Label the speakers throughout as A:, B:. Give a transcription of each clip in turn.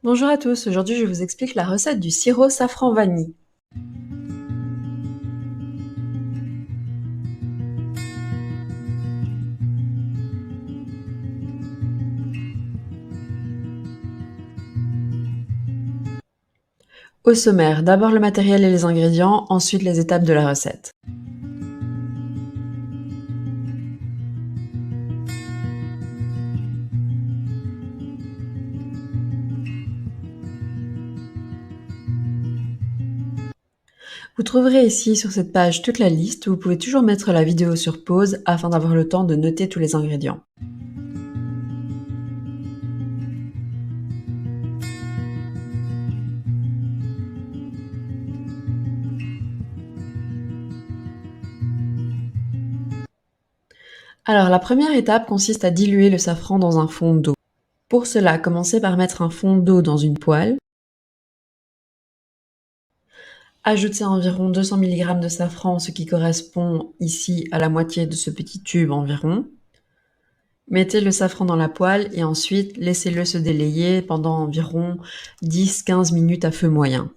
A: Bonjour à tous, aujourd'hui je vous explique la recette du sirop safran vanille. Au sommaire, d'abord le matériel et les ingrédients, ensuite les étapes de la recette. Vous trouverez ici sur cette page toute la liste, vous pouvez toujours mettre la vidéo sur pause afin d'avoir le temps de noter tous les ingrédients. Alors la première étape consiste à diluer le safran dans un fond d'eau. Pour cela, commencez par mettre un fond d'eau dans une poêle. Ajoutez environ 200 mg de safran, ce qui correspond ici à la moitié de ce petit tube environ. Mettez le safran dans la poêle et ensuite laissez-le se délayer pendant environ 10-15 minutes à feu moyen.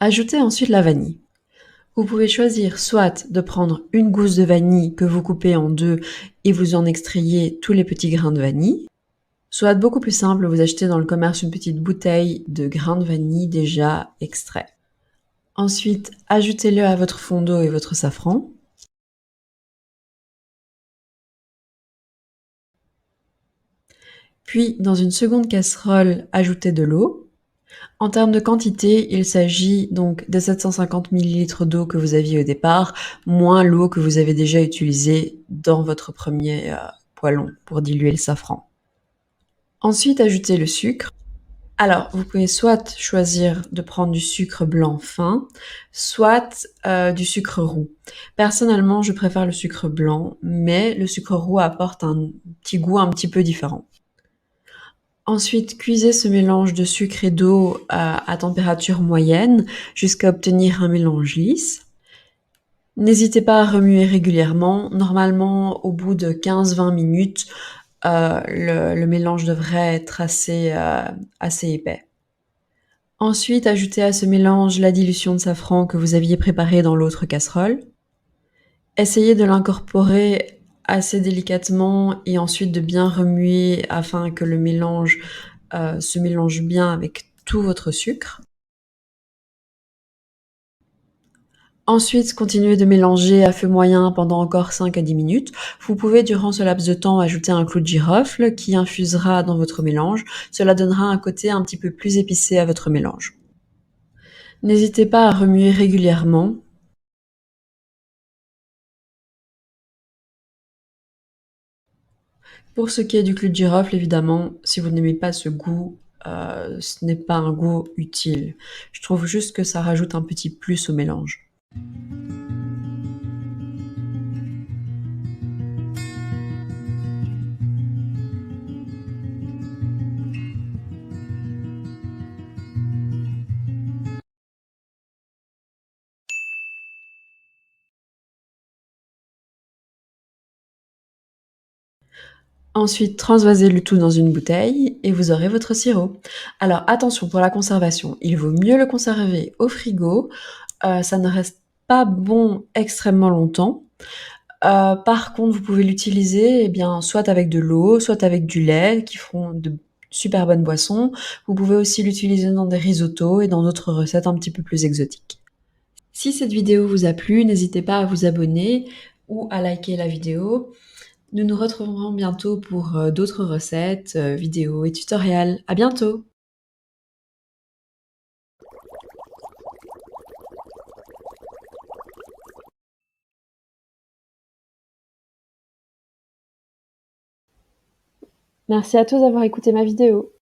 A: Ajoutez ensuite la vanille. Vous pouvez choisir soit de prendre une gousse de vanille que vous coupez en deux et vous en extrayez tous les petits grains de vanille, soit beaucoup plus simple, vous achetez dans le commerce une petite bouteille de grains de vanille déjà extraits. Ensuite, ajoutez-le à votre fond d'eau et votre safran. Puis, dans une seconde casserole, ajoutez de l'eau. En termes de quantité, il s'agit donc des 750 ml d'eau que vous aviez au départ, moins l'eau que vous avez déjà utilisée dans votre premier poêlon pour diluer le safran. Ensuite, ajoutez le sucre. Alors, vous pouvez soit choisir de prendre du sucre blanc fin, soit du sucre roux. Personnellement, je préfère le sucre blanc, mais le sucre roux apporte un petit goût un petit peu différent. Ensuite, cuisez ce mélange de sucre et d'eau à température moyenne jusqu'à obtenir un mélange lisse. N'hésitez pas à remuer régulièrement. Normalement, au bout de 15-20 minutes, le mélange devrait être assez épais. Ensuite, ajoutez à ce mélange la dilution de safran que vous aviez préparée dans l'autre casserole. Essayez de l'incorporer assez délicatement et ensuite de bien remuer afin que le mélange se mélange bien avec tout votre sucre. Ensuite, continuez de mélanger à feu moyen pendant encore 5 à 10 minutes. Vous pouvez durant ce laps de temps ajouter un clou de girofle qui infusera dans votre mélange. Cela donnera un côté un petit peu plus épicé à votre mélange. N'hésitez pas à remuer régulièrement. Pour ce qui est du clou de girofle, évidemment, si vous n'aimez pas ce goût, ce n'est pas un goût utile. Je trouve juste que ça rajoute un petit plus au mélange. Ensuite, transvasez le tout dans une bouteille et vous aurez votre sirop. Alors attention pour la conservation, il vaut mieux le conserver au frigo, ça ne reste pas bon extrêmement longtemps. Par contre, vous pouvez l'utiliser, eh bien, soit avec de l'eau, soit avec du lait, qui feront de super bonnes boissons. Vous pouvez aussi l'utiliser dans des risottos et dans d'autres recettes un petit peu plus exotiques. Si cette vidéo vous a plu, n'hésitez pas à vous abonner ou à liker la vidéo. Nous nous retrouverons bientôt pour d'autres recettes, vidéos et tutoriels. À bientôt! Merci à tous d'avoir écouté ma vidéo.